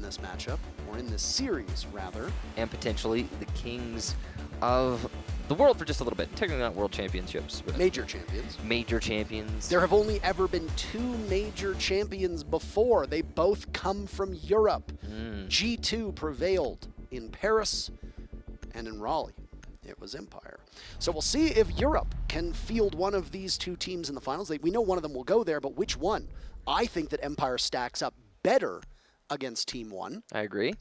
this matchup, or in this series, rather. And potentially the kings of the world for just a little bit. Technically not world championships, but Major champions. Major champions. There have only ever been 2 major champions before. They both come from Europe. G2 prevailed in Paris and in Raleigh. It was Empire. So we'll see if Europe can field one of these 2 teams in the finals. We know one of them will go there, but which one? I think that Empire stacks up better against Team 1. I agree.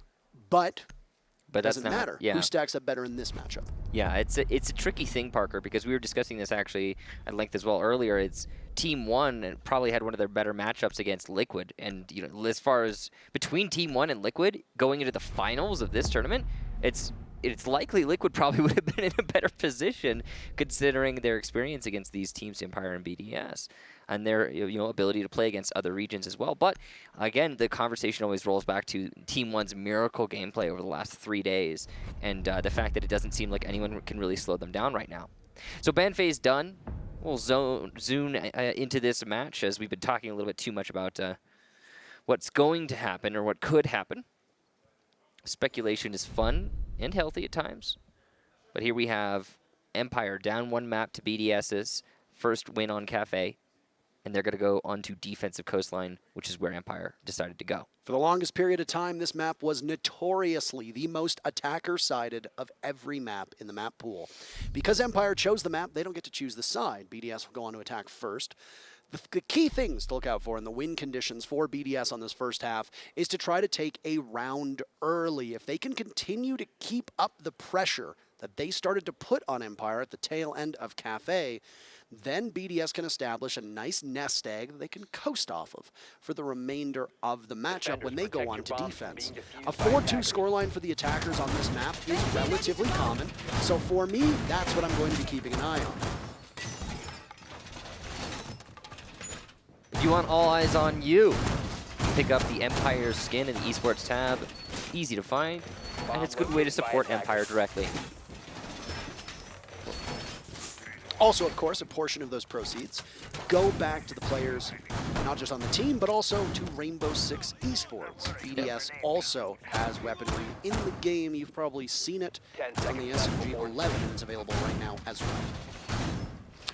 But that doesn't matter. Yeah. Who stacks up better in this matchup? Yeah, it's a tricky thing, Parker, because we were discussing this actually at length as well earlier. It's Team 1 and probably had one of their better matchups against Liquid. And you know, as far as between Team 1 and Liquid going into the finals of this tournament, it's likely Liquid probably would have been in a better position considering their experience against these teams, Empire and BDS, and their ability to play against other regions as well. But again, the conversation always rolls back to Team 1's miracle gameplay over the last 3 days, and the fact that it doesn't seem like anyone can really slow them down right now. So ban phase done. We'll zoom into this match as we've been talking a little bit too much about what's going to happen or what could happen. Speculation is fun and healthy at times. But here we have Empire down 1 map to BDS's first win on Cafe. And they're going to go onto defensive Coastline, which is where Empire decided to go. For the longest period of time, this map was notoriously the most attacker-sided of every map in the map pool. Because Empire chose the map, they don't get to choose the side. BDS will go on to attack first. The key things to look out for in the win conditions for BDS on this first half is to try to take a round early. If they can continue to keep up the pressure that they started to put on Empire at the tail end of Cafe, then BDS can establish a nice nest egg that they can coast off of for the remainder of the matchup when they go on to defense. A 4-2 scoreline for the attackers on this map is relatively common, so for me, that's what I'm going to be keeping an eye on. If you want all eyes on you, pick up the Empire skin in the Esports tab. Easy to find, and it's a good way to support Empire directly. Also, of course, a portion of those proceeds go back to the players, not just on the team, but also to Rainbow Six Esports. BDS also has weaponry in the game. You've probably seen it. It's on the SMG-11, and it's available right now as well.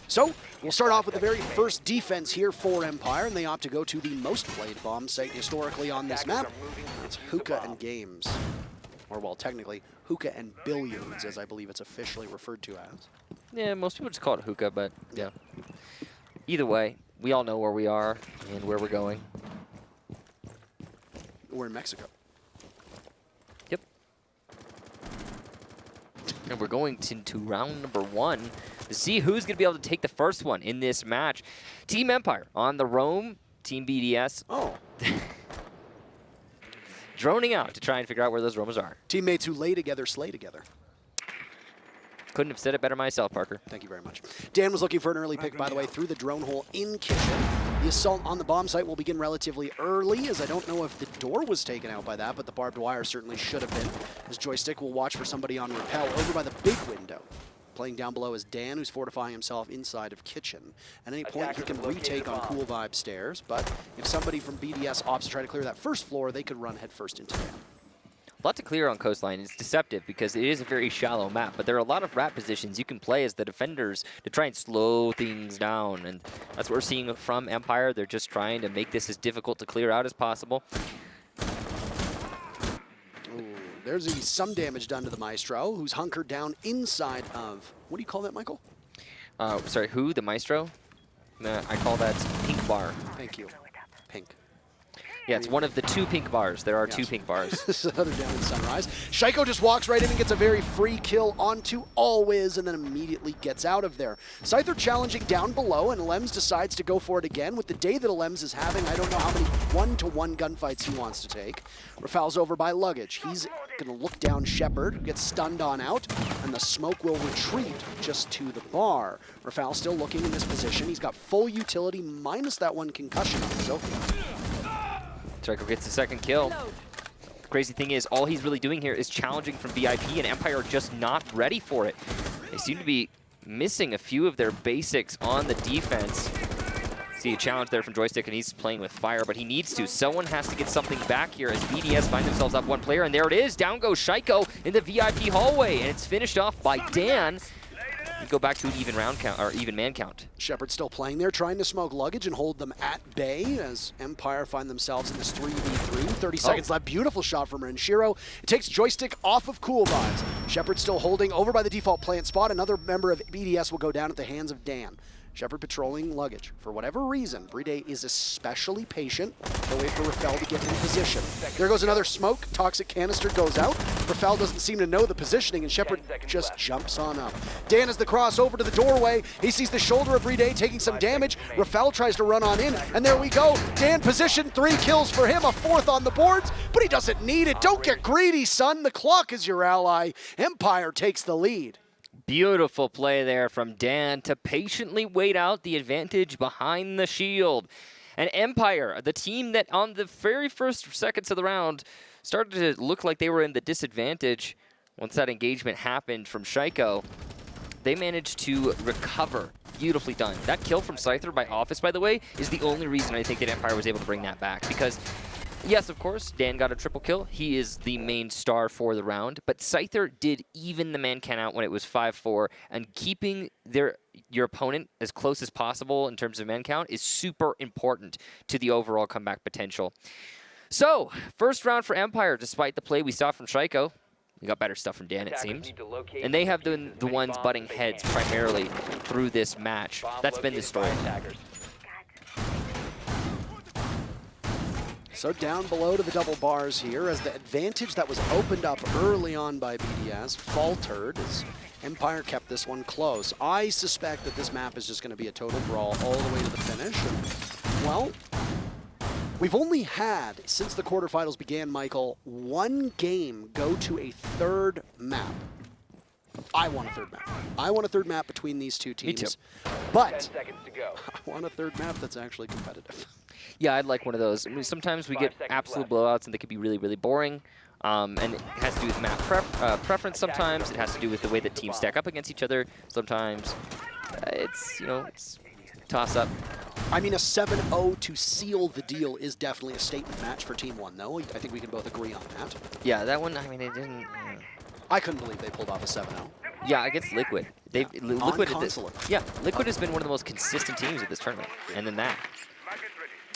So, we'll start off with the very first defense here for Empire, and they opt to go to the most played bomb site historically on this map. It's Hookah and Games. Or, well, technically, Hookah and Billiards, as I believe it's officially referred to as. Yeah, most people just call it Hookah, but yeah. Either way, we all know where we are and where we're going. We're in Mexico. Yep. And we're going to round number 1 to see who's going to be able to take the first one in this match. Team Empire on the roam, Team BDS. Oh. Droning out to try and figure out where those roamers are. Teammates who lay together, slay together. Couldn't have said it better myself, Parker. Thank you very much. Dan was looking for an early pick, by the way, through the drone hole in kitchen. The assault on the bomb site will begin relatively early, as I don't know if the door was taken out by that, but the barbed wire certainly should have been, as JoyStiCK will watch for somebody on rappel over by the big window. Playing down below is Dan, who's fortifying himself inside of kitchen. At any point, he can retake on Cool Vibe stairs, but if somebody from BDS opts to try to clear that first floor, they could run headfirst into Dan. A lot to clear on Coastline. It's deceptive because it is a very shallow map, but there are a lot of rat positions you can play as the defenders to try and slow things down, and that's what we're seeing from Empire. They're just trying to make this as difficult to clear out as possible. Ooh, there's going to be some damage done to the Maestro, who's hunkered down inside of, what do you call that, Michael? Sorry, who? The Maestro? I call that Pink Bar. Thank you. Pink. Yeah, it's one of the 2 pink bars. There are 2 pink bars. Other down in Sunrise. Shaiiko just walks right in and gets a very free kill onto Always and then immediately gets out of there. Scyther challenging down below, and Elemzje decides to go for it again. With the day that Elemzje is having, I don't know how many 1-to-1 gunfights he wants to take. RaFaLe's over by Luggage. He's going to look down ShepparD, who gets stunned on out, and the smoke will retreat just to the bar. RaFaLe still looking in this position. He's got full utility minus that 1 concussion on Sophia. Shaiiko gets the second kill. The crazy thing is, all he's really doing here is challenging from VIP, and Empire are just not ready for it. They seem to be missing a few of their basics on the defense. See a challenge there from JoyStiCK, and he's playing with fire, but he needs to. Someone has to get something back here as BDS find themselves up one player, and there it is. Down goes Shaiiko in the VIP hallway, and it's finished off by Dan. We go back to an even round count, or even man count. ShepparD still playing there, trying to smoke luggage and hold them at bay as Empire find themselves in this 3v3. 30 seconds left. Beautiful shot from Renshiro. It takes JoyStiCK off of cool vibes. ShepparD still holding over by the default plant spot. Another member of BDS will go down at the hands of Dan. ShepparD patrolling luggage. For whatever reason, BriD is especially patient. They'll wait for RaFaLe to get in position. There goes another smoke. Toxic canister goes out. RaFaLe doesn't seem to know the positioning, and ShepparD just jumps on up. Dan has the cross over to the doorway. He sees the shoulder of BriD taking some damage. RaFaLe tries to run on in, and there we go. Dan position, 3 kills for him, a 4th on the boards, but he doesn't need it. Don't get greedy, son. The clock is your ally. Empire takes the lead. Beautiful play there from Dan to patiently wait out the advantage behind the shield. And Empire, the team that on the very first seconds of the round started to look like they were in the disadvantage once that engagement happened from Shaiiko, they managed to recover. Beautifully done. That kill from Scyther by Office, by the way, is the only reason I think that Empire was able to bring that back. Because, yes, of course, Dan got a triple kill. He is the main star for the round. But Scyther did even the man count out when it was 5-4. And keeping your opponent as close as possible in terms of man count is super important to the overall comeback potential. So, first round for Empire, despite the play we saw from Shaiiko. We got better stuff from Dan, it seems. And they have been the ones butting heads primarily through this match. That's been the story. So down below to the double bars here as the advantage that was opened up early on by BDS faltered as Empire kept this one close. I suspect that this map is just going to be a total brawl all the way to the finish. And, well, we've only had, since the quarterfinals began, Michael, 1 game go to a 3rd map. I want a 3rd map. I want a 3rd map between these two teams. Me too. But I want a 3rd map that's actually competitive. Yeah, I'd like one of those. I mean, sometimes we get absolute blowouts and they could be really, really boring. And it has to do with map preference sometimes. It has to do with the way that teams stack up against each other. Sometimes it's, you know, it's toss-up. I mean, a 7-0 to seal the deal is definitely a statement match for Team 1, though. I think we can both agree on that. Yeah, that one, I mean, it didn't... I couldn't believe they pulled off a 7-0. Yeah, against Liquid. Liquid on Liquid has been one of the most consistent teams at this tournament. And then that.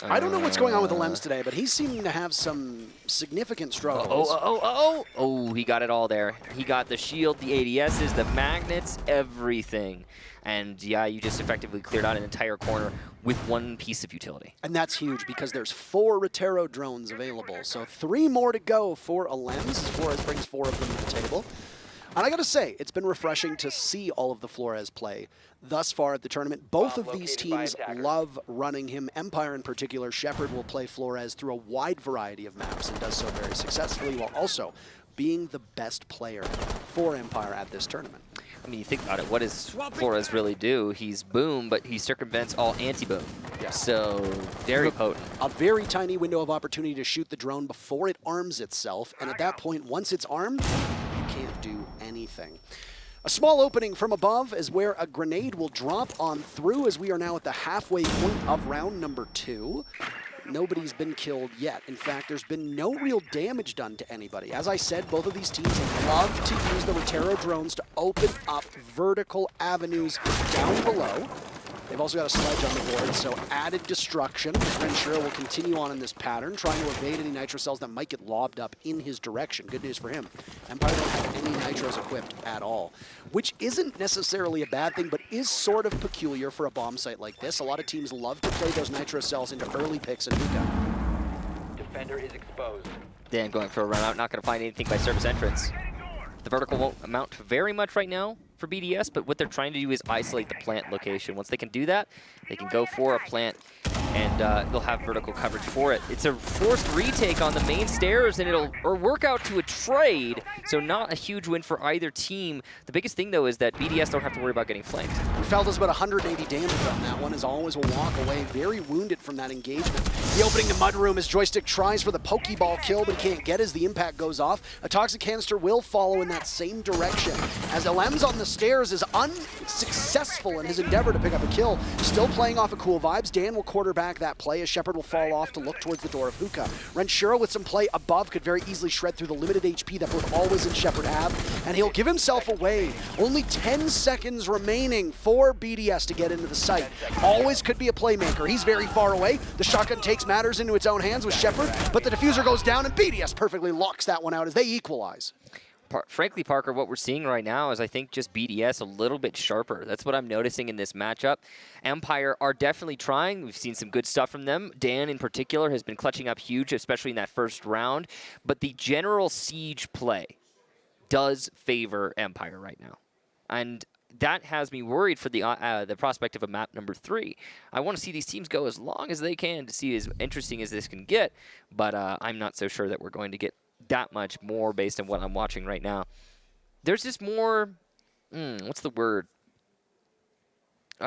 I don't know what's going on with Elemzje today, but he's seeming to have some significant struggles. Oh, he got it all there. He got the shield, the ADSs, the magnets, everything. And yeah, you just effectively cleared out an entire corner with 1 piece of utility. And that's huge because there's 4 Rotero drones available. So 3 more to go for Elemzje. Flores brings 4 of them to the table. And I gotta say, it's been refreshing to see all of the Flores play thus far at the tournament. Both of these teams love running him. Empire in particular, ShepparD will play Flores through a wide variety of maps and does so very successfully, while also being the best player for Empire at this tournament. I mean, you think about it, what does Flores really do? He's boom, but he circumvents all anti-boom. Yeah. So, very potent. A very tiny window of opportunity to shoot the drone before it arms itself, and at that point, once it's armed, can't do anything. A small opening from above is where a grenade will drop on through as we are now at the halfway point of round number 2. Nobody's been killed yet. In fact, there's been no real damage done to anybody. As I said, both of these teams love to use the Rotero drones to open up vertical avenues down below. They've also got a sledge on the board, so added destruction. Renshiro will continue on in this pattern, trying to evade any nitro cells that might get lobbed up in his direction. Good news for him. Empire don't have any nitros equipped at all, which isn't necessarily a bad thing, but is sort of peculiar for a bomb site like this. A lot of teams love to play those nitro cells into early picks and hookah. Defender is exposed. Dan going for a run out, not going to find anything by service entrance. The vertical won't amount to very much right now for BDS, but what they're trying to do is isolate the plant location. Once they can do that, they can go for a plant and they'll have vertical coverage for it. It's a forced retake on the main stairs, and it'll work out to a trade, so not a huge win for either team. The biggest thing, though, is that BDS don't have to worry about getting flanked. Felda's about 180 damage on that one, as Always will walk away very wounded from that engagement. The opening to Mudroom as JoyStiCK tries for the Pokeball kill, but he can't get as the impact goes off. A Toxic Canister will follow in that same direction, as Elemzje on the stairs is unsuccessful in his endeavor to pick up a kill. Still playing off of cool vibes. Dan will quarterback that play as ShepparD will fall off to look towards the door of Hookah. Renshiro with some play above could very easily shred through the limited HP that both Always and ShepparD have, and he'll give himself away. Only 10 seconds remaining for BDS to get into the site. Always could be a playmaker. He's very far away. The shotgun takes matters into its own hands with ShepparD, but the diffuser goes down and BDS perfectly locks that one out as they equalize. Frankly, Parker, what we're seeing right now is I think just BDS a little bit sharper. That's what I'm noticing in this matchup. Empire are definitely trying. We've seen some good stuff from them. Dan, in particular, has been clutching up huge, especially in that first round. But the general siege play does favor Empire right now. And that has me worried for the prospect of a map number 3. I want to see these teams go as long as they can to see as interesting as this can get, but I'm not so sure that we're going to get that much more based on what I'm watching right now. There's just more, what's the word?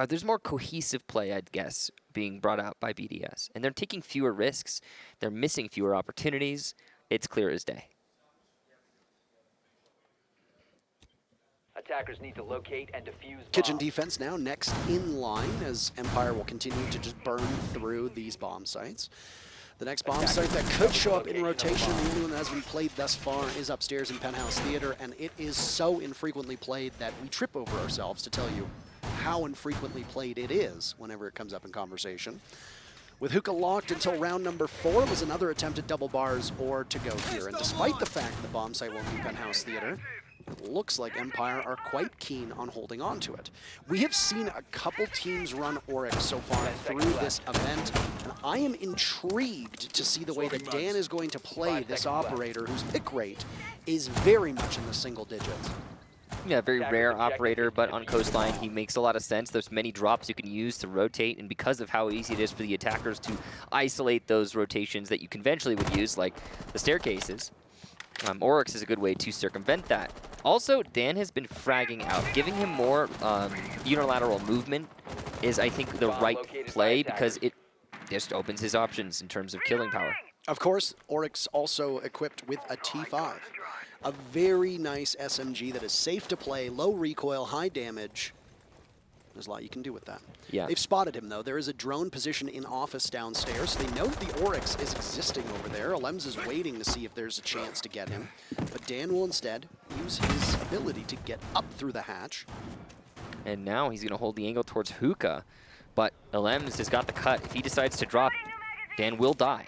There's more cohesive play, I'd guess, being brought out by BDS. And they're taking fewer risks. They're missing fewer opportunities. It's clear as day. Attackers need to locate and defuse Kitchen bombs. defense now next in line as Empire will continue to just burn through these bomb sites. The next bomb site that could show up in rotation, the only one that has been played thus far, is upstairs in Penthouse Theater, and it is so infrequently played that we trip over ourselves to tell you how infrequently played it is whenever it comes up in conversation. With Hookah locked until round number 4 was another attempt at double bars or to go here, and despite the fact that the bomb site won't be Penthouse Theater, it looks like Empire are quite keen on holding on to it. We have seen a couple teams run Oryx so far through this event, and I am intrigued to see the way that Dan is going to play this operator whose pick rate is very much in the single digits. Yeah, very rare operator, but on Coastline, he makes a lot of sense. There's many drops you can use to rotate, and because of how easy it is for the attackers to isolate those rotations that you conventionally would use, like the staircases, Oryx is a good way to circumvent that. Also, Dan has been fragging out. Giving him more unilateral movement is, I think, the right play because it just opens his options in terms of killing power. Of course, Oryx also equipped with a T5. A very nice SMG that is safe to play, low recoil, high damage. There's a lot you can do with that. Yeah. They've spotted him, though. There is a drone position in office downstairs. They know the Oryx is existing over there. Elemzje is waiting to see if there's a chance to get him. But Dan will instead use his ability to get up through the hatch. And now he's going to hold the angle towards Hookah. But Elemzje has got the cut. If he decides to drop, Dan will die.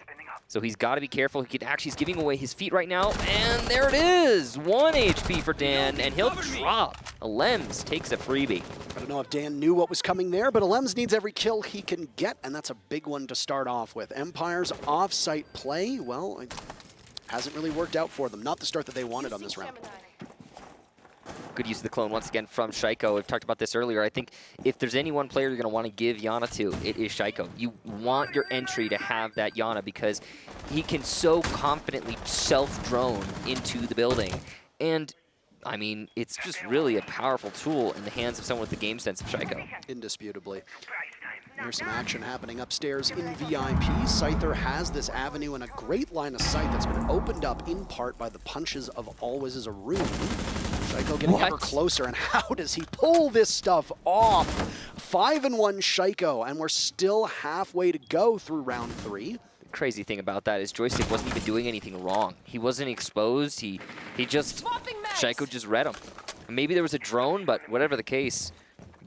So he's got to be careful. He's giving away his feet right now. And there it is. 1 HP for Dan, and he'll drop. Elemzje takes a freebie. I don't know if Dan knew what was coming there, but Elemzje needs every kill he can get, and that's a big one to start off with. Empire's off-site play, well, it hasn't really worked out for them. Not the start that they wanted on this round. Good use of the clone once again from Shaiiko. We've talked about this earlier. I think if there's any one player you're going to want to give Yana to, it is Shaiiko. You want your entry to have that Yana because he can so confidently self-drone into the building. And, I mean, it's just really a powerful tool in the hands of someone with the game sense of Shaiiko. Indisputably. There's some action happening upstairs in VIP. Scyther has this avenue and a great line of sight that's been opened up in part by the punches of Always as a room. Shaiiko getting ever closer, and how does he pull this stuff off? 5-1 Shaiiko, and we're still halfway to go through round 3. The crazy thing about that is JoyStiCK wasn't even doing anything wrong. He wasn't exposed. He just, Shaiiko just read him. Maybe there was a drone, but whatever the case,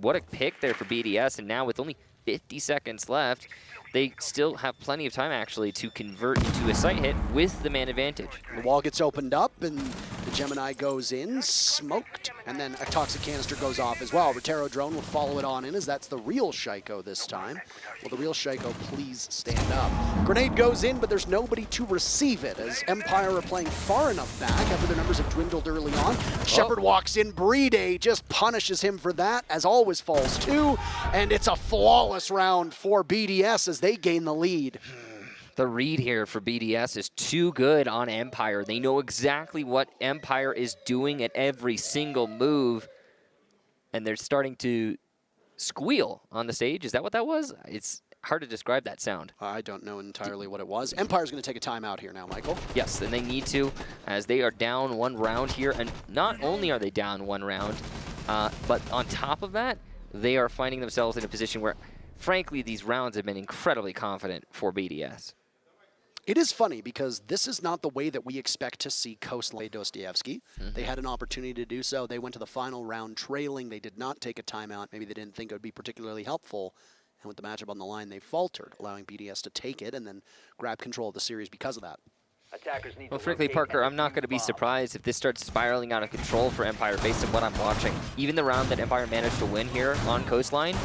what a pick there for BDS, and now with only 50 seconds left, they still have plenty of time, actually, to convert into a site hit with the man advantage. The wall gets opened up, and the Gemini goes in, smoked, and then a toxic canister goes off as well. Rotero drone will follow it on in, as that's the real Shaiiko this time. Will the real Shaiiko please stand up? Grenade goes in, but there's nobody to receive it, as Empire are playing far enough back after their numbers have dwindled early on. ShepparD walks in, BriD just punishes him for that, as Always falls too, and it's a flawless round for BDS as they gain the lead. The read here for BDS is too good on Empire. They know exactly what Empire is doing at every single move, and they're starting to squeal on the stage. Is that what that was? It's hard to describe that sound. I don't know entirely what it was. Empire's going to take a timeout here now, Michael. Yes, and they need to, as they are down 1 round here. And not only are they down 1 round, but on top of that, they are finding themselves in a position where, frankly, these rounds have been incredibly confident for BDS. It is funny because this is not the way that we expect to see Coastline Dostoevsky. They had an opportunity to do so. They went to the final round trailing. They did not take a timeout. Maybe they didn't think it would be particularly helpful. And with the matchup on the line, they faltered, allowing BDS to take it and then grab control of the series because of that. Attackers need Well, to frankly, locate Parker, and I'm not going to be defuse bombs. surprised if this starts spiraling out of control for Empire based on what I'm watching. Even the round that Empire managed to win here on Coastline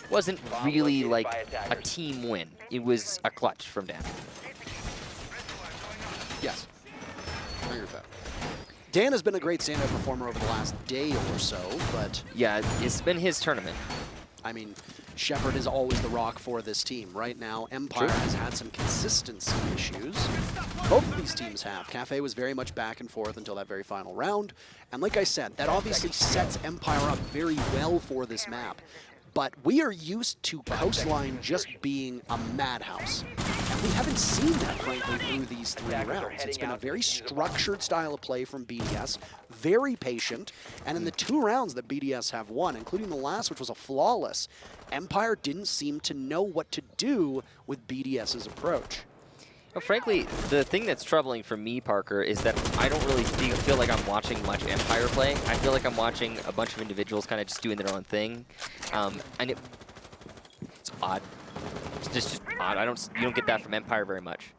wasn't really like a team win. It was a clutch from Dan. Yes, I agree with that. Dan has been a great standout performer over the last day or so, but Yeah, it's been his tournament. I mean, ShepparD is always the rock for this team. Right now, Empire has had some consistency issues. Both of these teams have. Cafe was very much back and forth until that very final round. And like I said, that obviously sets Empire up very well for this map. But we are used to Coastline just being a madhouse. And we haven't seen that, frankly, through these 3 rounds. It's been a very structured style of play from BDS, very patient, and in the 2 rounds that BDS have won, including the last, which was a flawless, Empire didn't seem to know what to do with BDS's approach. Well, frankly, the thing that's troubling for me, Parker, is that I don't really feel like I'm watching much Empire play. I feel like I'm watching a bunch of individuals kind of just doing their own thing, and it's odd. It's just odd. You don't get that from Empire very much.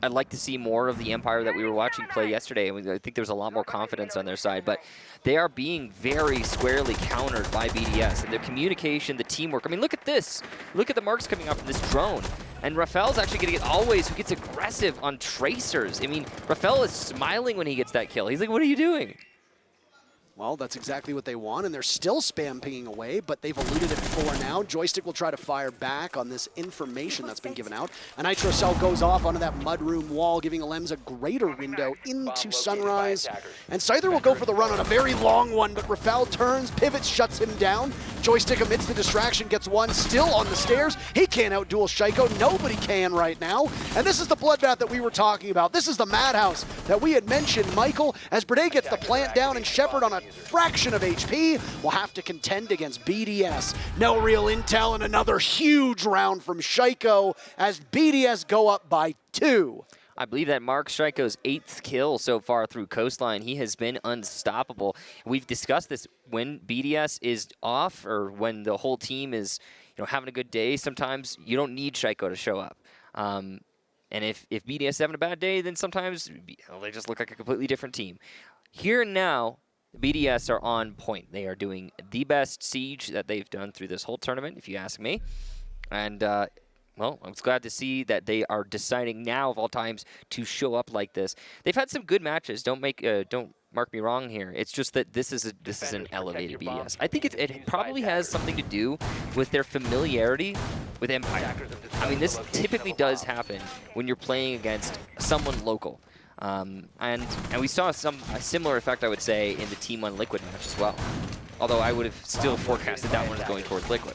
I'd like to see more of the Empire that we were watching play yesterday. I think there's a lot more confidence on their side, but they are being very squarely countered by BDS. And their communication, the teamwork. I mean, look at this. Look at the marks coming off from this drone. And RaFaLe's actually going to get Always, who gets aggressive on tracers. I mean, RaFaLe is smiling when he gets that kill. He's like, what are you doing? Well, that's exactly what they want, and they're still spam pinging away, but they've eluded it for now. JoyStiCK will try to fire back on this information that's been given out. A Nitro Cell goes off onto that mudroom wall, giving Elemzje a greater window into Sunrise. And Scyther will go for the run on a very long one, but RaFaLe turns, pivots, shuts him down. JoyStiCK amidst the distraction gets one, still on the stairs. He can't outduel Shaiiko. Nobody can right now. And this is the bloodbath that we were talking about. This is the madhouse that we had mentioned, Michael, as BriD gets the plant down and ShepparD on a fraction of HP will have to contend against BDS. No real intel and another huge round from Shaiiko as BDS go up by 2. I believe that marks Shaiiko's 8th kill so far through Coastline. He has been unstoppable. We've discussed this when BDS is off or when the whole team is, having a good day. Sometimes you don't need Shaiiko to show up. And if BDS is having a bad day, then sometimes they just look like a completely different team. Here and now, BDS are on point. They are doing the best siege that they've done through this whole tournament, if you ask me. And, well, I'm glad to see that they are deciding now, of all times, to show up like this. They've had some good matches. Don't mark me wrong here. It's just that this is an elevated BDS. I think it probably has something to do with their familiarity with Empire. I mean, this typically does happen when you're playing against someone local. And we saw a similar effect, I would say, in the Team 1 Liquid match as well. Although I would have still forecasted that one as going towards Liquid.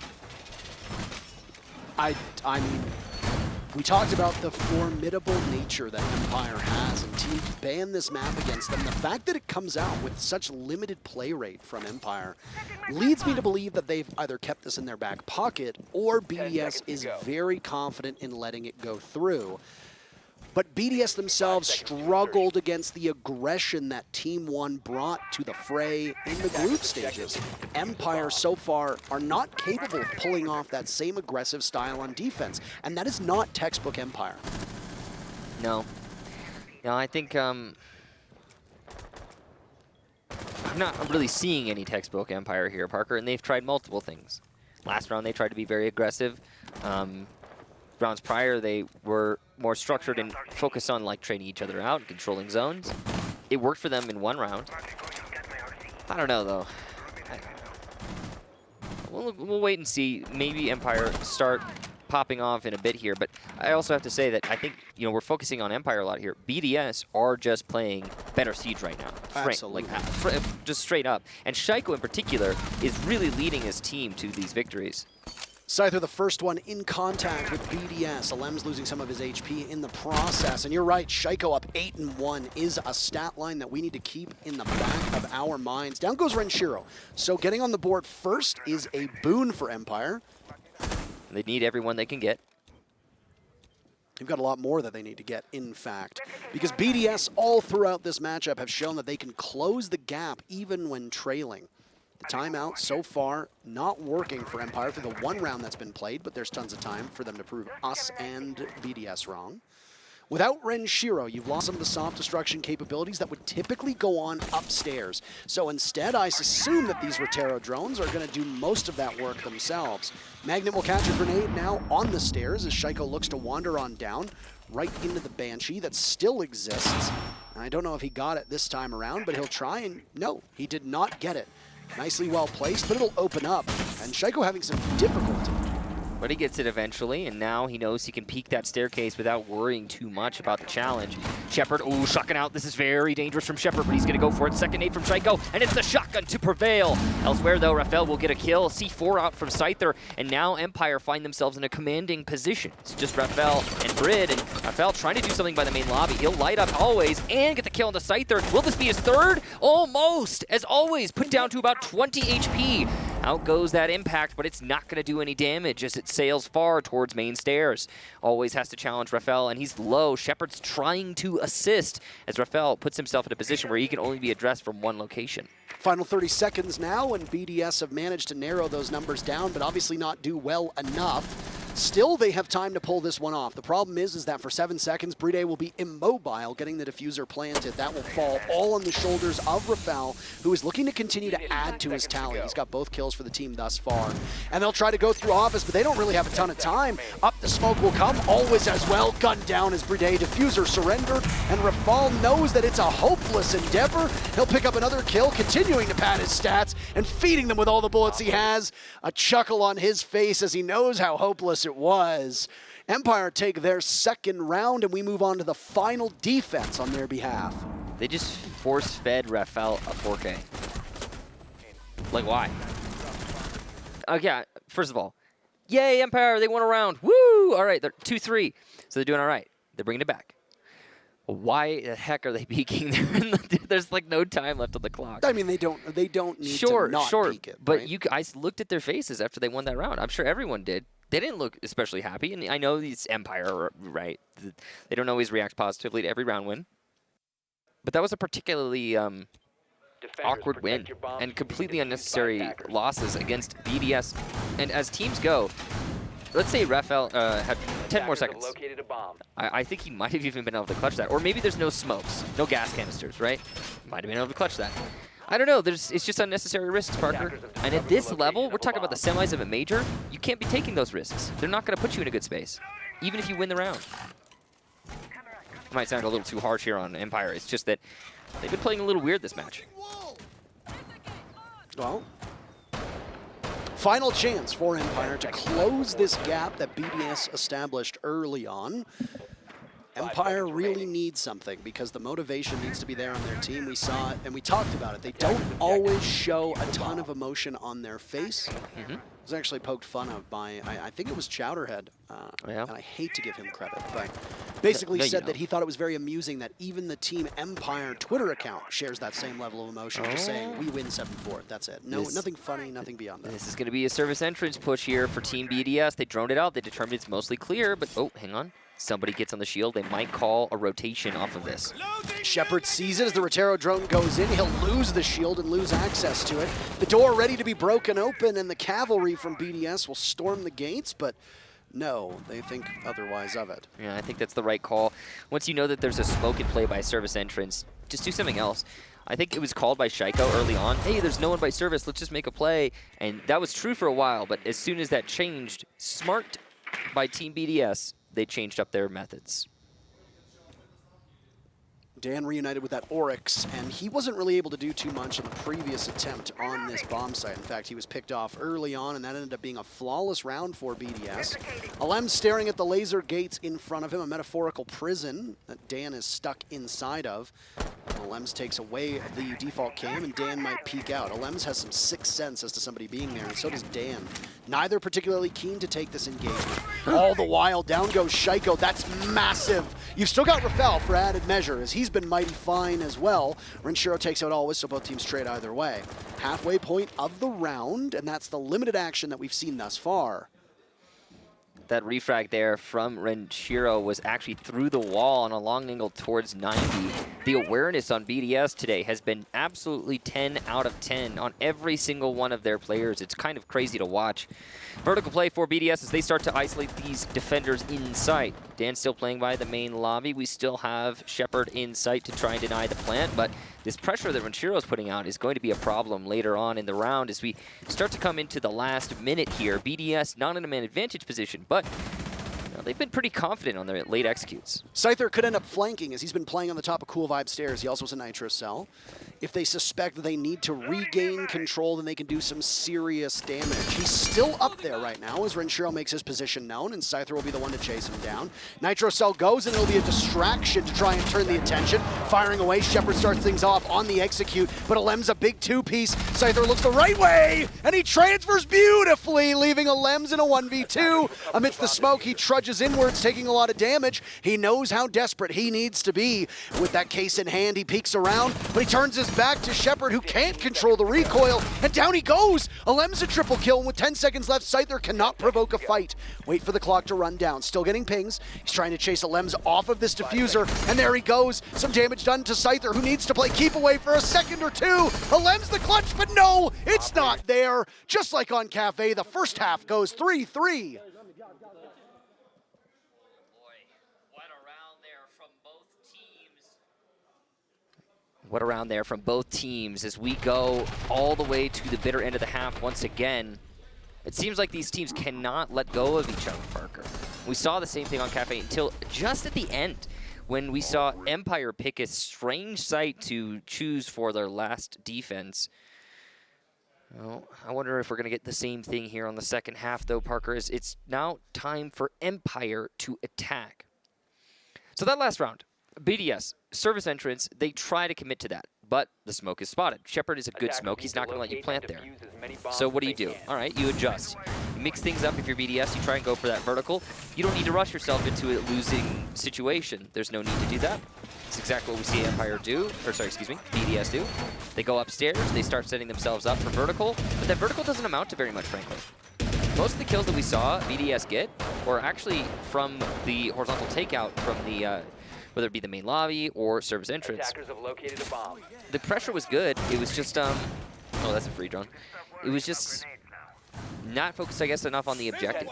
I mean, we talked about the formidable nature that Empire has, and teams ban this map against them. The fact that it comes out with such limited play rate from Empire leads me to believe that they've either kept this in their back pocket or BDS is very confident in letting it go through. But BDS themselves struggled against the aggression that Team 1 brought to the fray in the group stages. Empire so far are not capable of pulling off that same aggressive style on defense, and that is not textbook Empire. No. No, I think I'm not really seeing any textbook Empire here, Parker, and they've tried multiple things. Last round they tried to be very aggressive. Rounds prior, they were more structured and focused on trading each other out and controlling zones. It worked for them in one round. I don't know, though. we'll wait and see. Maybe Empire start popping off in a bit here, but I also have to say that I think, you know, we're focusing on Empire a lot here. BDS are just playing better Siege right now. Absolutely. Just straight up. And Shaiiko in particular is really leading his team to these victories. Scyther, the first one in contact with BDS. Elemzje losing some of his HP in the process. And you're right, Shaiiko up 8-1 is a stat line that we need to keep in the back of our minds. Down goes Renshiro. So getting on the board first is a boon for Empire. They need everyone they can get. They've got a lot more that they need to get, in fact. Because BDS all throughout this matchup have shown that they can close the gap even when trailing. The timeout so far not working for Empire for the one round that's been played, but there's tons of time for them to prove us and BDS wrong. Without Renshiro, you've lost some of the soft destruction capabilities that would typically go on upstairs. So instead, I assume that these Rotero drones are going to do most of that work themselves. Magnet will catch a grenade now on the stairs as Shaiiko looks to wander on down right into the Banshee that still exists. And I don't know if he got it this time around, but he'll try, and no, he did not get it. Nicely well placed, but it'll open up. And Shaiiko having some difficulty. But he gets it eventually, and now he knows he can peek that staircase without worrying too much about the challenge. ShepparD, ooh, shotgun out. This is very dangerous from ShepparD, but he's going to go for it. Second nade from Shaiiko, and it's the shotgun to prevail. Elsewhere, though, RaFaLe will get a kill. C4 out from Scyther, and now Empire find themselves in a commanding position. It's just RaFaLe and BriD, and RaFaLe trying to do something by the main lobby. He'll light up Always and get the kill on the Scyther. Will this be his third? Almost, as Always put down to about 20 HP. Out goes that impact, but it's not going to do any damage as it sails far towards main stairs. Always has to challenge RaFaLe, and he's low. ShepparD's trying to assist as RaFaLe puts himself in a position where he can only be addressed from one location. Final 30 seconds now, and BDS have managed to narrow those numbers down, but obviously not do well enough. Still, they have time to pull this one off. The problem is that for 7 seconds, BriD will be immobile, getting the diffuser planted. That will fall all on the shoulders of RaFaLe, who is looking to continue to add to his tally. He's got both kills for the team thus far. And they'll try to go through office, but they don't really have a ton of time. Up the smoke will come, Always as well. Gunned down as BriD. Diffuser surrendered, and RaFaLe knows that it's a hopeless endeavor. He'll pick up another kill, continuing to pad his stats and feeding them with all the bullets he has. A chuckle on his face as he knows how hopeless it was. Empire take their second round, and we move on to the final defense on their behalf. They just force-fed RaFaLe a 4K. Like, why? Okay, first of all, yay, Empire, they won a round. Woo! All right, they're 2-3, so they're doing all right. They're bringing it back. Why the heck are they peeking? There's like no time left on the clock. I mean, they don't need to not peek it. But right? I looked at their faces after they won that round. I'm sure everyone did. They didn't look especially happy, and I know it's Empire, right? They don't always react positively to every round win. But that was a particularly awkward win and completely unnecessary losses against BDS. And as teams go, let's say RaFaLe had 10 more seconds. I think he might have even been able to clutch that. Or maybe there's no smokes, no gas canisters, right? Might have been able to clutch that. I don't know. It's just unnecessary risks, Parker. And at this level, we're talking about the semis of a major. You can't be taking those risks. They're not going to put you in a good space, even if you win the round. It might sound a little too harsh here on Empire. It's just that they've been playing a little weird this match. Well, final chance for Empire to close this gap that BDS established early on. Empire really needs something because the motivation needs to be there on their team. We saw it and we talked about it. They don't always show a ton of emotion on their face. It was actually poked fun of by, I think it was Chowderhead, and I hate to give him credit, but basically said that he thought it was very amusing that even the Team Empire Twitter account shares that same level of emotion, just saying, we win 7-4, that's it. No, nothing funny, nothing beyond that. This is going to be a service entrance push here for Team BDS. They droned it out. They determined it's mostly clear, but oh, hang on. Somebody gets on the shield. They might call a rotation off of this. ShepparD sees it as the Rotero drone goes in. He'll lose the shield and lose access to it. The door ready to be broken open, and the cavalry from BDS will storm the gates, but no, they think otherwise of it. Yeah, I think that's the right call. Once you know that there's a smoke in play by service entrance, just do something else. I think it was called by Shaiiko early on. Hey, there's no one by service. Let's just make a play. And that was true for a while, but as soon as that changed, smart by Team BDS, they changed up their methods. Dan reunited with that Oryx, and he wasn't really able to do too much in the previous attempt on this bomb site. In fact, he was picked off early on, and that ended up being a flawless round for BDS. Alem staring at the laser gates in front of him, a metaphorical prison that Dan is stuck inside of. Alems takes away the default cam, and Dan might peek out. Alems has some sixth sense as to somebody being there, and so does Dan. Neither particularly keen to take this engagement. All the while, down goes Shaiiko. That's massive. You've still got RaFaL for added measure, as he's been mighty fine as well. Renshiro takes out Always, so both teams trade either way. Halfway point of the round, and that's the limited action that we've seen thus far. That refrag there from Renshiro was actually through the wall on a long angle towards 90. The awareness on BDS today has been absolutely 10 out of 10 on every single one of their players. It's kind of crazy to watch. Vertical play for BDS as they start to isolate these defenders in sight. Dan's still playing by the main lobby. We still have ShepparD in sight to try and deny the plant, but this pressure that Renshiro is putting out is going to be a problem later on in the round as we start to come into the last minute here. BDS not in a man advantage position, but they've been pretty confident on their late executes. Scyther could end up flanking as he's been playing on the top of Cool Vibe stairs. He also has a Nitro Cell. If they suspect that they need to regain control, then they can do some serious damage. He's still up there right now as Renshiro makes his position known, and Scyther will be the one to chase him down. Nitro Cell goes, and it'll be a distraction to try and turn the attention. Firing away, ShepparD starts things off on the execute, but Alem's a big two-piece. Scyther looks the right way, and he transfers beautifully, leaving Alems in a 1v2. Amidst the smoke, he trudges inwards, taking a lot of damage. He knows how desperate he needs to be. With that case in hand, he peeks around, but he turns his back to ShepparD, who can't control the recoil, and down he goes! Alem's a triple kill, and with 10 seconds left, Scyther cannot provoke a fight. Wait for the clock to run down. Still getting pings. He's trying to chase Alems off of this diffuser, and there he goes. Some damage done to Scyther, who needs to play keep away for a second or two. Alem's the clutch, but no, it's not there. Just like on Cafe, the first half goes 3-3. What around there from both teams as we go all the way to the bitter end of the half once again. It seems like these teams cannot let go of each other, Parker. We saw the same thing on Cafe until just at the end when we saw Empire pick a strange site to choose for their last defense. Well, I wonder if we're going to get the same thing here on the second half, though, Parker. It's now time for Empire to attack. So that last round, BDS, service entrance, they try to commit to that, but the smoke is spotted. ShepparD is a good smoke. He's not going to let you plant there. So what do? All right, you adjust. You mix things up if you're BDS. You try and go for that vertical. You don't need to rush yourself into a losing situation. There's no need to do that. It's exactly what we see Empire do, or sorry, excuse me, BDS do. They go upstairs. They start setting themselves up for vertical, but that vertical doesn't amount to very much, frankly. Most of the kills that we saw BDS get were actually from the horizontal takeout from the whether it be the main lobby or service entrance. Attackers have located a bomb. The pressure was good. It was just, oh, that's a free drone. It was just not focused, I guess, enough on the objective.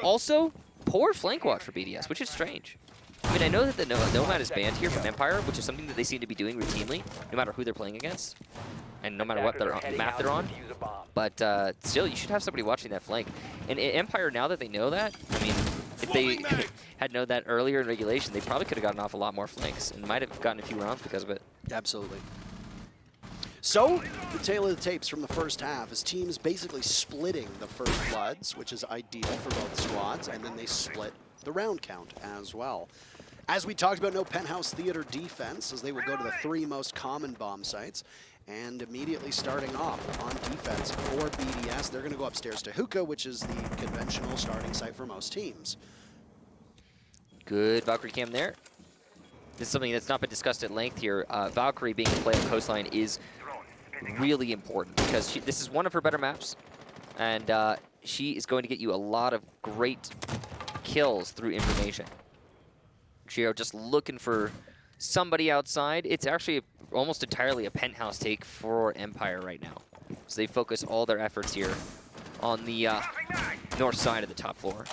Also, poor flank watch for BDS, which is strange. I mean, I know that the Nomad is banned here from Empire, which is something that they seem to be doing routinely, no matter who they're playing against, and no matter what map they're on. But still, you should have somebody watching that flank. And Empire, now that they know that, I mean, if they had known that earlier in regulation, they probably could have gotten off a lot more flanks and might have gotten a few rounds because of it. Absolutely. So, the tale of the tapes from the first half is teams basically splitting the first bloods, which is ideal for both squads, and then they split the round count as well. As we talked about, no penthouse theater defense, as they will go to the 3 most common bomb sites. And immediately starting off on defense for BDS, they're going to go upstairs to Hookah, which is the conventional starting site for most teams. Good Valkyrie cam there. This is something that's not been discussed at length here. Valkyrie being a play on Coastline is really important because this is one of her better maps, and she is going to get you a lot of great kills through information. Gio just looking for somebody outside. It's actually almost entirely a penthouse take for Empire right now. So they focus all their efforts here on the north side of the top floor.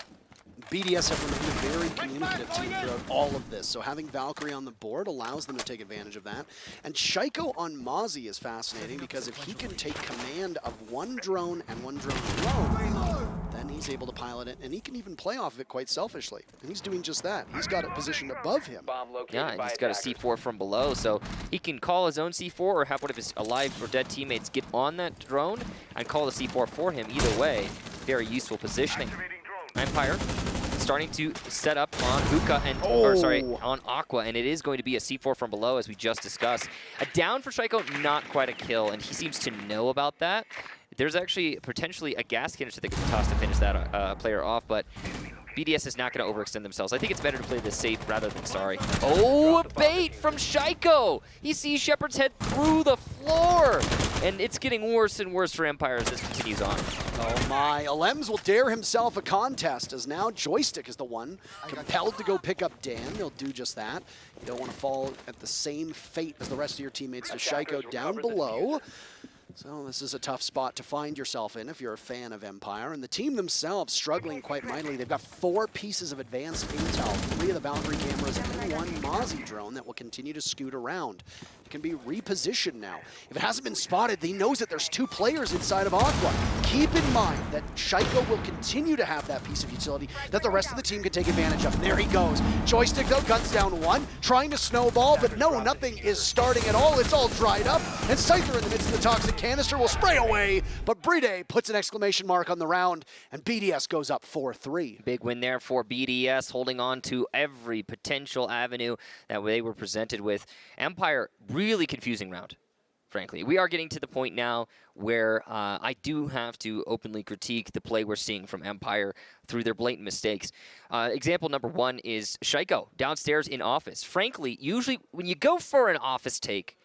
BDS have remained a very communicative team throughout all of this, so having Valkyrie on the board allows them to take advantage of that. And Shaiiko on Mozzie is fascinating because if he can take command of one drone and one drone alone, then and he's able to pilot it, and he can even play off of it quite selfishly. And he's doing just that. He's got it positioned above him. Bomb located Yeah, and by he's got a attackers. C4 from below, so he can call his own C4 or have one of his alive or dead teammates get on that drone and call the C4 for him. Either way, very useful positioning. Empire starting to set up on Hookah and, or sorry, on Aqua, and it is going to be a C4 from below, as we just discussed. A down for Shaiiko, not quite a kill, and he seems to know about that. There's actually potentially a gas canister that could be tossed to finish that player off, but BDS is not going to overextend themselves. I think it's better to play this safe rather than sorry. Oh, a bait from Shaiiko! He sees ShepparD's head through the floor! And it's getting worse and worse for Empire as this continues on. Oh my, Elemzje will dare himself a contest, as now JoyStiCK is the one compelled to go pick up Dan. They'll do just that. You don't want to fall at the same fate as the rest of your teammates to Shaiiko down below. So this is a tough spot to find yourself in if you're a fan of Empire. And the team themselves struggling quite mightily. They've got 4 pieces of advanced intel, 3 of the Valkyrie cameras, and 1 Mozzie drone that will continue to scoot around. It can be repositioned now. If it hasn't been spotted, he knows that there's 2 players inside of Aqua. Keep in mind that Shaiiko will continue to have that piece of utility that the rest of the team can take advantage of. And there he goes. JoyStiCK, though, guns down 1, trying to snowball, but no, nothing is starting at all. It's all dried up, and Scyther in the midst of the toxic canister will spray away, but BriD puts an exclamation mark on the round, and BDS goes up 4-3. Big win there for BDS, holding on to every potential avenue that they were presented with. Empire, really confusing round, frankly. We are getting to the point now where I do have to openly critique the play we're seeing from Empire through their blatant mistakes. Example number 1 is Shaiiko downstairs in office. Frankly, usually when you go for an office take,